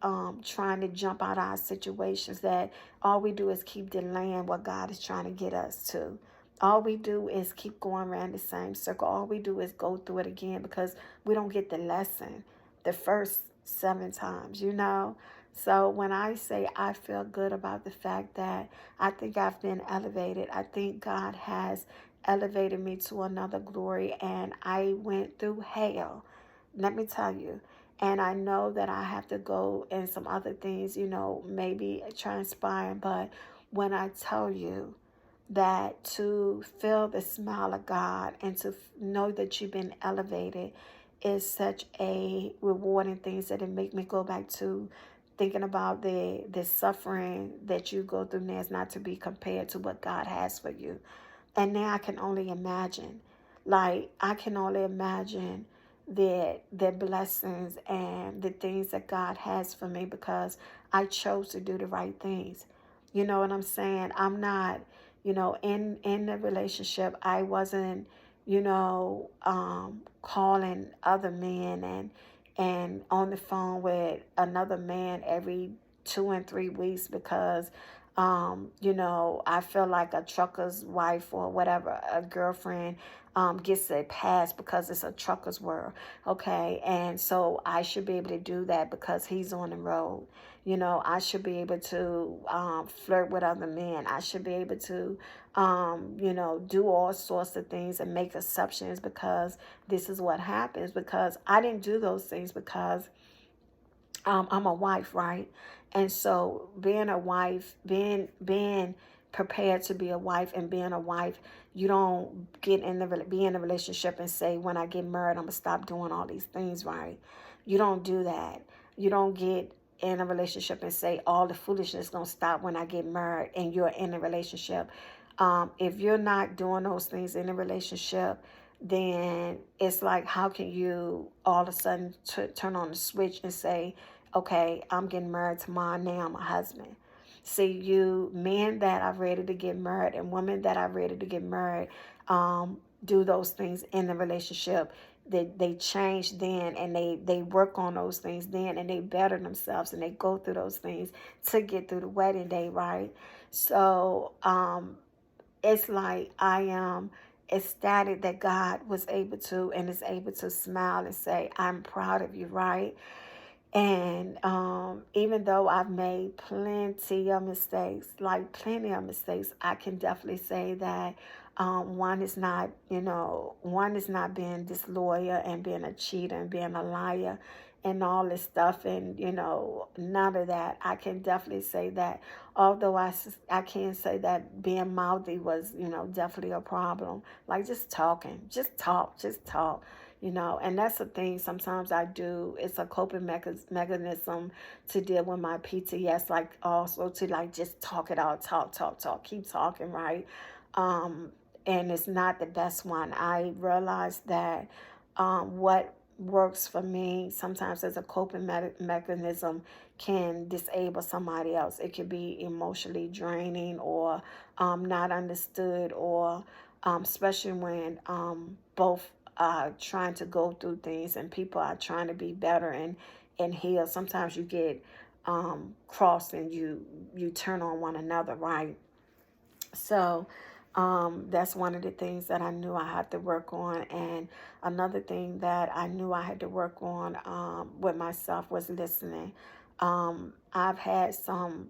trying to jump out of our situations that all we do is keep delaying what God is trying to get us to. All we do is keep going around the same circle. All we do is go through it again because we don't get the lesson the first 7 times, you know? So when I say I feel good about the fact that I think I've been elevated, I think God has elevated me to another glory, and I went through hell. Let me tell you. And I know that I have to go and some other things, you know, maybe transpiring. But when I tell you that to feel the smile of God and to know that you've been elevated is such a rewarding thing that it make me go back to thinking about the suffering that you go through now is not to be compared to what God has for you. And now I can only imagine, like I can only imagine the blessings and the things that God has for me because I chose to do the right things. You know what I'm saying? I'm not, in the relationship, I wasn't, calling other men and on the phone with another man every 2 and 3 weeks because I feel like a trucker's wife or whatever, a girlfriend gets a pass because it's a trucker's world, okay? And so I should be able to do that because he's on the road. I should be able to flirt with other men. I should be able to, do all sorts of things and make exceptions because this is what happens. Because I didn't do those things because I'm a wife, right? And so being a wife, being prepared to be a wife and being a wife, you don't be in a relationship and say, when I get married, I'm gonna stop doing all these things, right? You don't do that. You don't get in a relationship and say all the foolishness is gonna stop when I get married and you're in a relationship. If you're not doing those things in a relationship, then it's like, how can you all of a sudden turn on the switch and say, okay, I'm getting married tomorrow, now I'm a husband. See, you men that are ready to get married and women that are ready to get married do those things in the relationship. They change then, and they work on those things then, and they better themselves, and they go through those things to get through the wedding day, right? So it's like I am ecstatic that God was able to and is able to smile and say, I'm proud of you, right? And even though I've made plenty of mistakes, like plenty of mistakes, I can definitely say that one is not being disloyal and being a cheater and being a liar and all this stuff. And, none of that. I can definitely say that. Although I can't say that being mouthy was, definitely a problem. Like just talking, just talk, and that's the thing sometimes I do. It's a coping mechanism to deal with my PTS, like also to like just talk it out, talk, keep talking, right? And it's not the best one. I realized that what works for me sometimes as a coping mechanism can disable somebody else. It could be emotionally draining or not understood, or especially when both trying to go through things and people are trying to be better and heal. Sometimes you get crossed and you turn on one another, right? So that's one of the things that I knew I had to work on. And another thing that I knew I had to work on with myself was listening. I've had some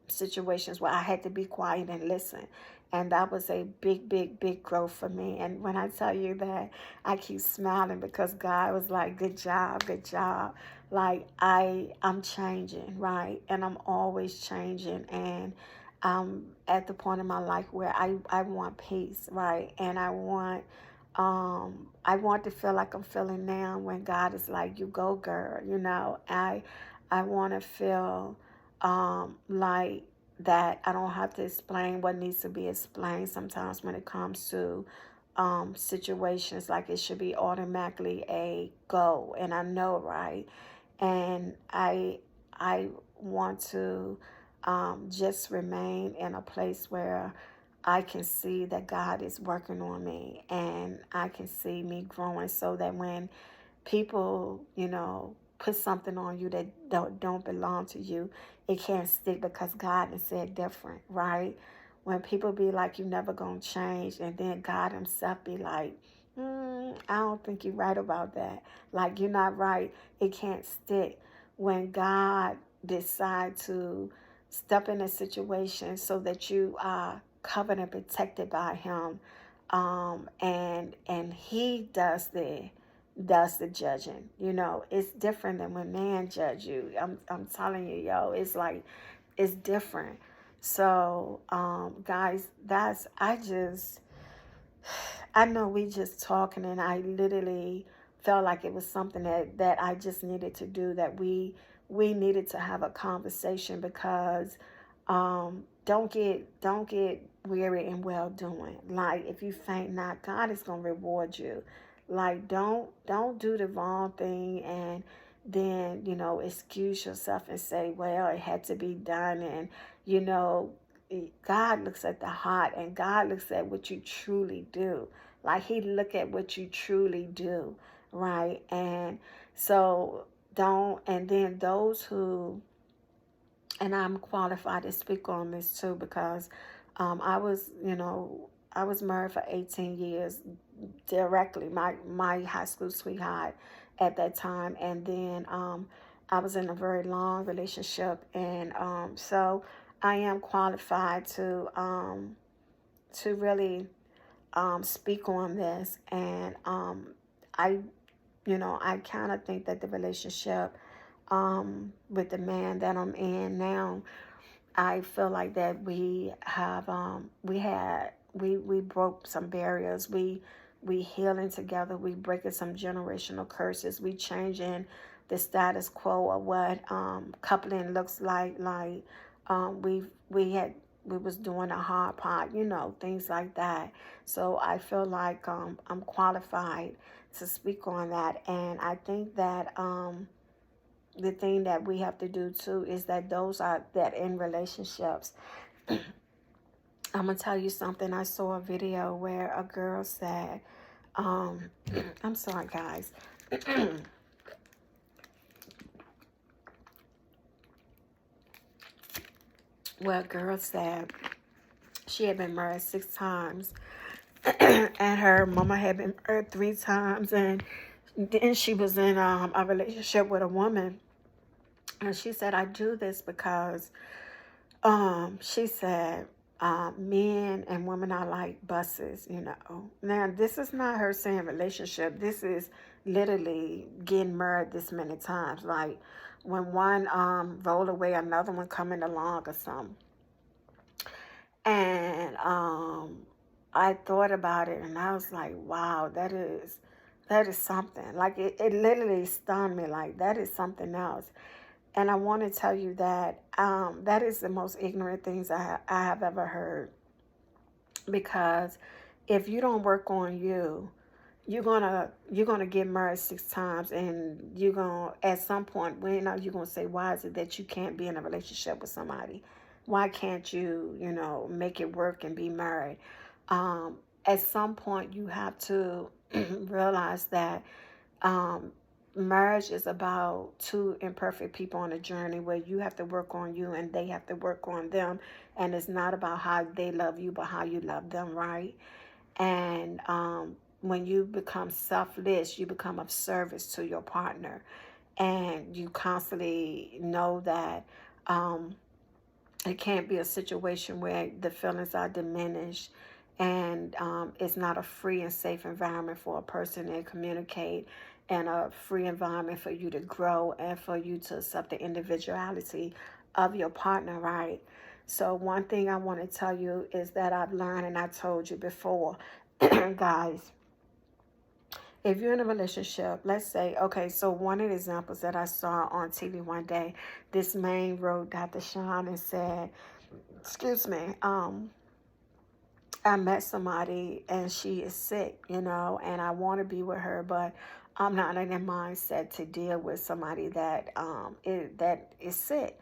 situations where I had to be quiet and listen. And that was a big, big, big growth for me. And when I tell you that, I keep smiling because God was like, good job, good job. Like I'm changing, right? And I'm always changing. And I'm at the point in my life where I want peace, right? And I want to feel like I'm feeling now when God is like, you go girl, you know. I want to feel like that I don't have to explain what needs to be explained sometimes when it comes to situations. Like it should be automatically a go, and I know, right? And I want to just remain in a place where I can see that God is working on me, and I can see me growing, so that when people, you know, put something on you that don't belong to you, it can't stick because God has said different, right? When people be like, you never gonna change, and then God himself be like, I don't think you're right about that. Like, you're not right. It can't stick. When God decide to step in a situation so that you are covered and protected by him, and he does the judging. You know, it's different than when man judge you. I'm telling you, yo, it's like it's different. So, guys, I know we just talking, and I literally felt like it was something that I just needed to do, that we needed to have a conversation, because don't get weary in well doing. Like, if you faint not, God is gonna reward you. Like, don't do the wrong thing and then, you know, excuse yourself and say, well, it had to be done. And, you know, God looks at the heart, and God looks at what you truly do. Like, he look at what you truly do, right? And so don't, and then those who, and I'm qualified to speak on this too, because I was, you know, I was married for 18 years directly, my high school sweetheart at that time. And then I was in a very long relationship. And so I am qualified to really speak on this. And I, you know, I kind of think that the relationship with the man that I'm in now, I feel like that we broke some barriers. We healing together. We breaking some generational curses. We changing the status quo of what coupling looks like. Like we was doing a hard part, you know, things like that. So I feel like I'm qualified to speak on that. And I think that the thing that we have to do too is that those are that in relationships. I'm gonna tell you something. I saw a video where a girl said, I'm sorry, guys. Well, a girl said she had been married 6 times, and her mama had been married 3 times, and then she was in a relationship with a woman, and she said, I do this because she said, men and women are like buses, you know. Now, this is not her saying relationship. This is literally getting married this many times. Like, when one roll away, another one coming along or something. And I thought about it, and I was like, wow, that is something. Like, it literally stunned me. Like, that is something else. And I want to tell you that that is the most ignorant things I have ever heard. Because if you don't work on you, you're gonna get married 6 times, and you're gonna, at some point, when are you gonna say, why is it that you can't be in a relationship with somebody? Why can't you, you know, make it work and be married? At some point, you have to realize that um, marriage is about two imperfect people on a journey where you have to work on you and they have to work on them. And it's not about how they love you, but how you love them, right? And when you become selfless, you become of service to your partner. And you constantly know that it can't be a situation where the feelings are diminished, and it's not a free and safe environment for a person to communicate, and a free environment for you to grow and for you to accept the individuality of your partner, right? So one thing I want to tell you is that I've learned, and I told you before, guys, if you're in a relationship, let's say, okay, so one of the examples that I saw on TV one day, this man wrote Dr. Sean and said, excuse me, I met somebody and she is sick, and I want to be with her, but I'm not in the mindset to deal with somebody that is sick.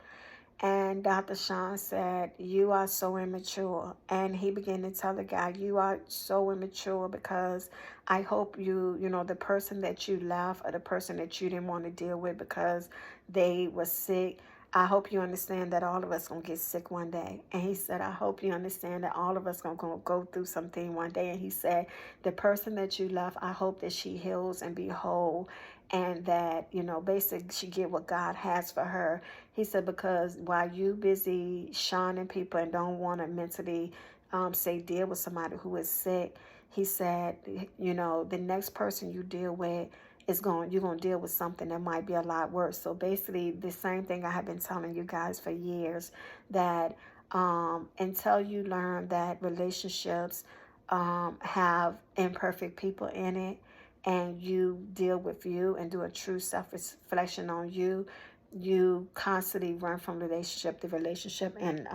And Dr. Sean said, "You are so immature." And he began to tell the guy, "You are so immature because I hope the person that you left or the person that you didn't want to deal with because they were sick, I hope you understand that all of us going to get sick one day." And he said, "I hope you understand that all of us going to go through something one day." And he said, "The person that you left, I hope that she heals and be whole and that, basically she get what God has for her." He said, "Because while you busy shining people and don't want to mentally, say, deal with somebody who is sick," he said, "the next person you deal with you're going to deal with something that might be a lot worse." So basically the same thing I have been telling you guys for years, that until you learn that relationships have imperfect people in it, and you deal with you and do a true self-reflection on you, you constantly run from relationship to relationship. And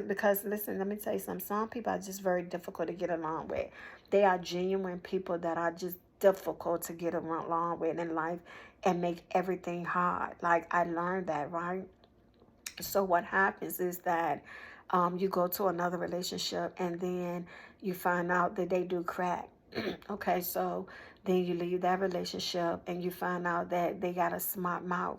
because listen, let me tell you something, some people are just very difficult to get along with. They are genuine people that are just difficult to get along with in life and make everything hard. Like, I learned that, right? So what happens is that you go to another relationship and then you find out that they do crack. Okay, so then you leave that relationship and you find out that they got a smart mouth.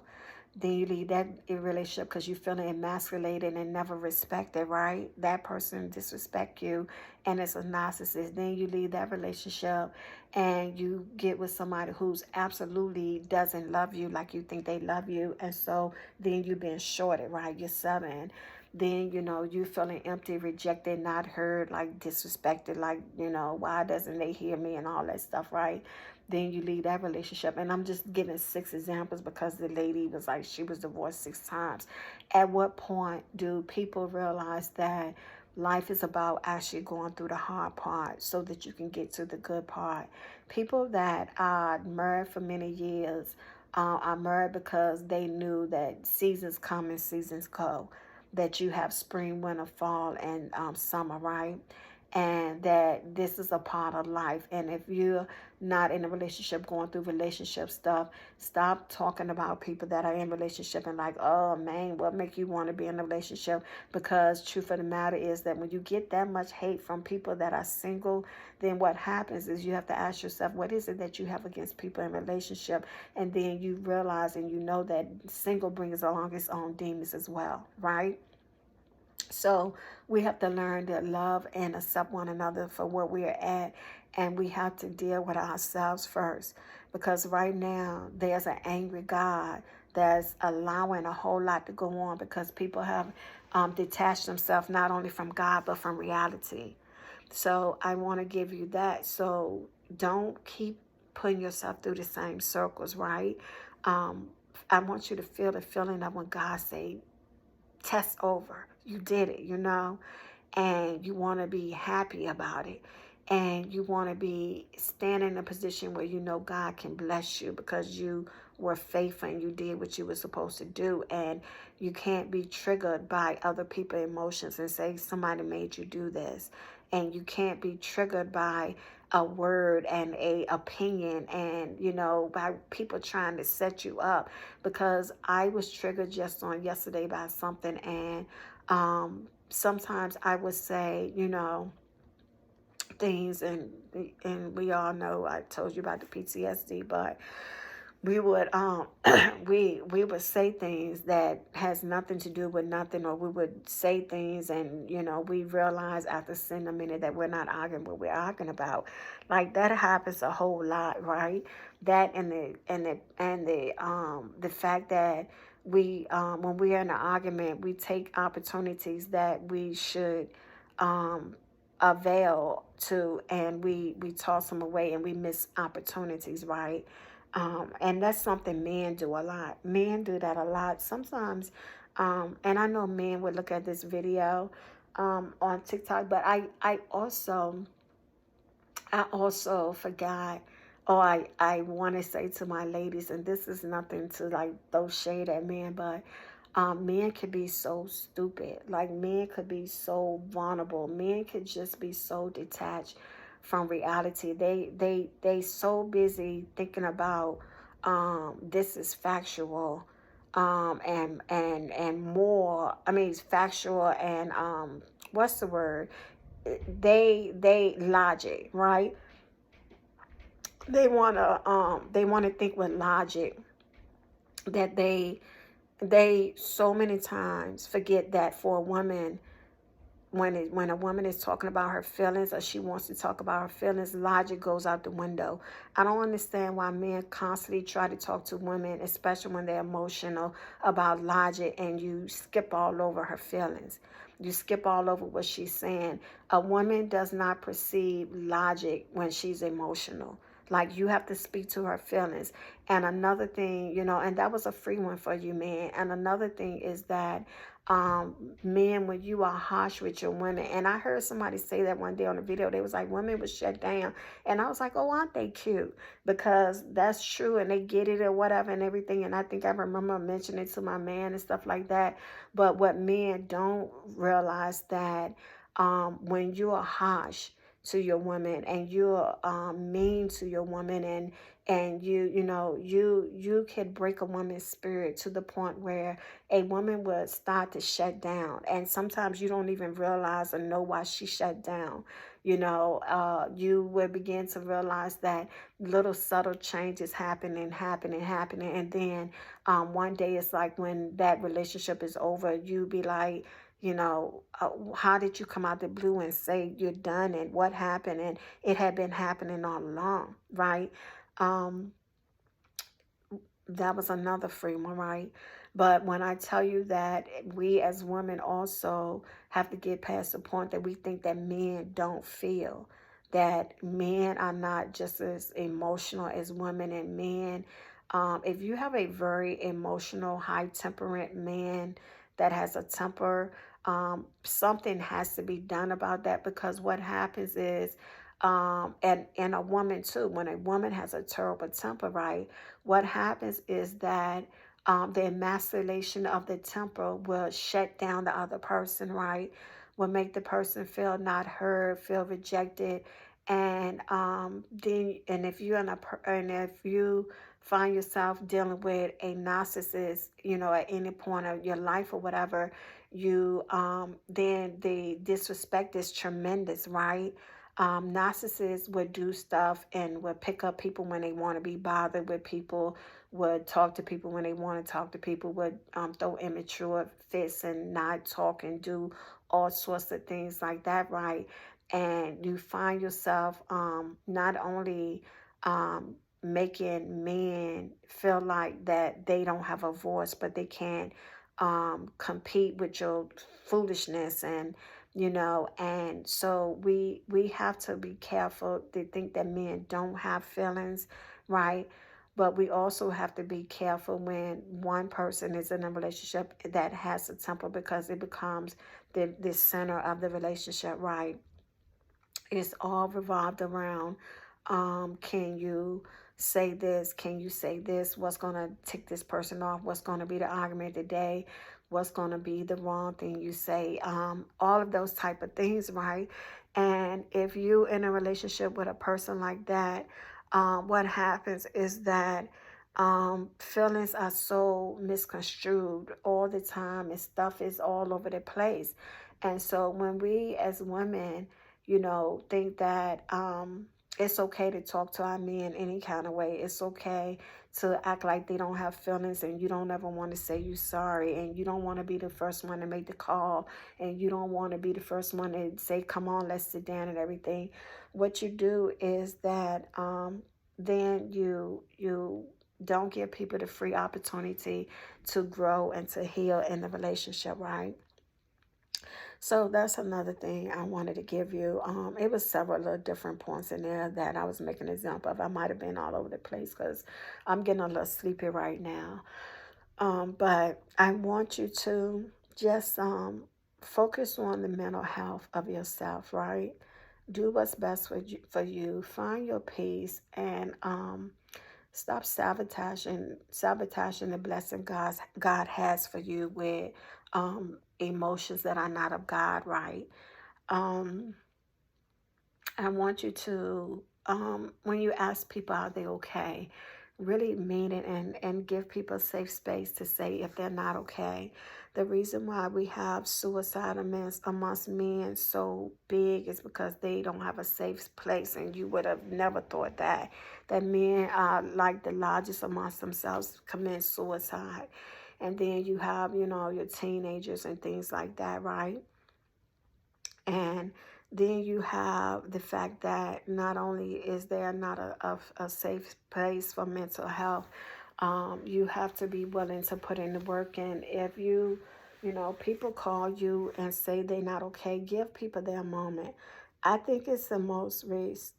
Then you leave that relationship because you feel emasculated and never respected, right? That person disrespect you and it's a narcissist. Then you leave that relationship and you get with somebody who's absolutely doesn't love you like you think they love you. And so then you've been shorted, right? You're seven. Then, you feeling empty, rejected, not heard, like disrespected, like, why doesn't they hear me and all that stuff, right? Then you leave that relationship. And I'm just giving 6 examples because the lady was like, she was divorced 6 times. At what point do people realize that life is about actually going through the hard part so that you can get to the good part? People that are married for many years are married because they knew that seasons come and seasons go, that you have spring, winter, fall, and summer, right? And that this is a part of life. And if you're not in a relationship, going through relationship stuff, stop talking about people that are in relationship and like, oh man, what make you want to be in a relationship? Because truth of the matter is that when you get that much hate from people that are single, then what happens is you have to ask yourself, what is it that you have against people in relationship? And then you realize and you know that single brings along its own demons as well, right? So we have to learn to love and accept one another for where we are at. And we have to deal with ourselves first. Because right now, there's an angry God that's allowing a whole lot to go on because people have detached themselves not only from God, but from reality. So I want to give you that. So don't keep putting yourself through the same circles, right? Um, I want you to feel the feeling of when God say, test over. You did it, and you want to be happy about it. And you want to be standing in a position where you know God can bless you because you were faithful and you did what you were supposed to do. And you can't be triggered by other people's emotions and say somebody made you do this. And you can't be triggered by a word and a opinion and by people trying to set you up, because I was triggered just on yesterday by something. And sometimes I would say things, and we all know I told you about the PTSD, but we would we would say things that has nothing to do with nothing, or we would say things and we realize after seeing a minute that we're not arguing what we're arguing about. Like, that happens a whole lot, right? That and the fact that we when we are in an argument, we take opportunities that we should um avail to, and we toss them away and we miss opportunities, right? And that's something men do a lot. Men do that a lot. Sometimes And I know men would look at this video on TikTok, but I also forgot. Oh, I want to say to my ladies, and this is nothing to like throw shade at men, but men could be so stupid. Like men could be so vulnerable. Men could just be so detached from reality. They so busy thinking about this is factual, and more. I mean, it's factual and what's the word? They logic, right? They wanna think with logic, that they so many times forget that for a woman, when a woman is talking about her feelings, or she wants to talk about her feelings, logic goes out the window. I don't understand why men constantly try to talk to women, especially when they're emotional, about logic, and you skip all over her feelings. You skip all over what she's saying. A woman does not perceive logic when she's emotional. Like, you have to speak to her feelings. And another thing, and that was a free one for you, man. And another thing is that men, when you are harsh with your women, and I heard somebody say that one day on a video, they was like, women was shut down. And I was like, oh, aren't they cute? Because that's true, and they get it or whatever and everything. And I think I remember mentioning it to my man and stuff like that. But what men don't realize, that when you are harsh to your woman, and you're mean to your woman, and you can break a woman's spirit to the point where a woman would start to shut down. And sometimes you don't even realize or know why she shut down. You will begin to realize that little subtle changes happening. And then one day, it's like when that relationship is over, you be like, how did you come out the blue and say you're done, and what happened? And it had been happening all along, right? Um, that was another free one, right? But when I tell you that we as women also have to get past the point that we think that men don't feel, that men are not just as emotional as women, and men, if you have a very emotional, high temperament man that has a temper, something has to be done about that, because what happens is, and a woman too, when a woman has a terrible temper, right? What happens is that the emasculation of the temper will shut down the other person, right? Will make the person feel not heard, feel rejected, and if you're and if you find yourself dealing with a narcissist, at any point of your life or whatever, you then the disrespect is tremendous, right? Narcissists would do stuff and would pick up people when they want to be bothered with people, would talk to people when they want to talk to people, would throw immature fits and not talk and do all sorts of things like that, right? And you find yourself not only making men feel like that they don't have a voice, but they can't compete with your foolishness, and so we have to be careful to think that men don't have feelings, right? But we also have to be careful when one person is in a relationship that has a temper, because it becomes the center of the relationship, right? It's all revolved around, can you say this? Can you say this? What's going to tick this person off? What's going to be the argument today? What's going to be the wrong thing you say? All of those type of things, right? And if you in a relationship with a person like that, what happens is that feelings are so misconstrued all the time, and stuff is all over the place. And so when we as women, think that it's okay to talk to our men any kind of way. It's okay to act like they don't have feelings, and you don't ever want to say you sorry, and you don't want to be the first one to make the call, and you don't want to be the first one to say, come on, let's sit down and everything. What you do is that then you don't give people the free opportunity to grow and to heal in the relationship, right? So that's another thing I wanted to give you. It was several little different points in there that I was making an example of. I might have been all over the place because I'm getting a little sleepy right now. But I want you to just focus on the mental health of yourself, right? Do what's best for you. Find your peace and stop sabotaging the blessing God has for you with emotions that are not of God, right? Um, I want you to, when you ask people, are they okay? Really mean it and give people a safe space to say if they're not okay. The reason why we have suicide amongst men so big is because they don't have a safe place, and you would have never thought that men are like the largest amongst themselves commit suicide. And then you have, your teenagers and things like that, right? And then you have the fact that not only is there not a safe place for mental health, you have to be willing to put in the work. And if people call you and say they're not okay, give people their moment. I think it's the most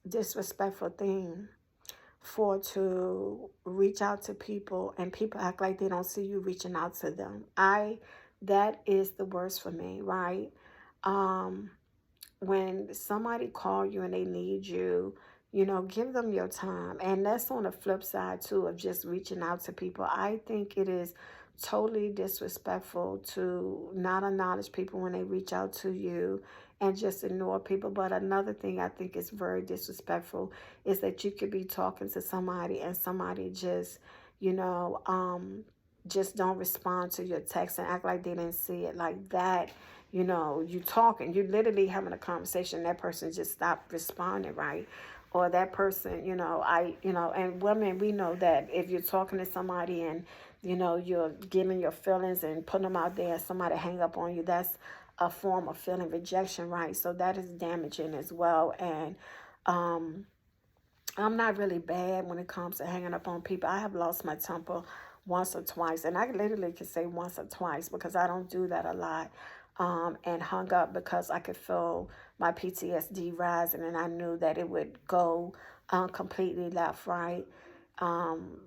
disrespectful thing for to reach out to people and people act like they don't see you reaching out to them. That is the worst for me, right? Um, when somebody call you and they need you, give them your time. And that's on the flip side too of just reaching out to people. I think it is totally disrespectful to not acknowledge people when they reach out to you and just ignore people. But another thing I think is very disrespectful is that you could be talking to somebody and somebody just don't respond to your text and act like they didn't see it. Like that, you talking, you literally having a conversation, that person just stopped responding, right? Or that person, and women, we know that if you're talking to somebody and, you're giving your feelings and putting them out there and somebody hang up on you, that's a form of feeling rejection, right? So that is damaging as well. And I'm not really bad when it comes to hanging up on people. I have lost my temper once or twice, and I literally could say once or twice because I don't do that a lot. And hung up because I could feel my PTSD rising, and I knew that it would go completely left, right?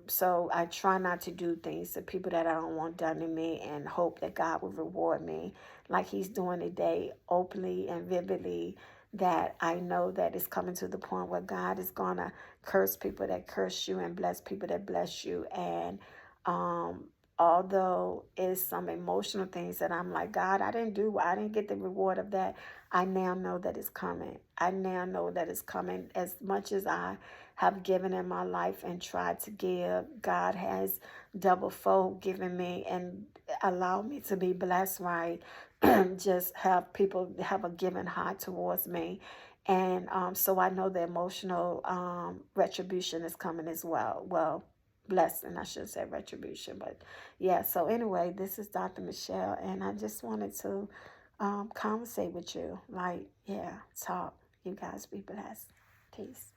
So I try not to do things to people that I don't want done to me and hope that God will reward me like He's doing today, openly and vividly. That I know that it's coming to the point where God is going to curse people that curse you and bless people that bless you. And um, although it's some emotional things that I'm like, God, I didn't get the reward of that. I now know that it's coming. I now know that it's coming. As much as I have given in my life and tried to give, God has double fold given me and allowed me to be blessed, right? Just have people have a giving heart towards me. And so I know the emotional retribution is coming as well. Well, blessing, I should say retribution. But yeah, so anyway, this is Dr. Michelle, and I just wanted to conversate with you. Like, yeah, talk. You guys be blessed. Peace.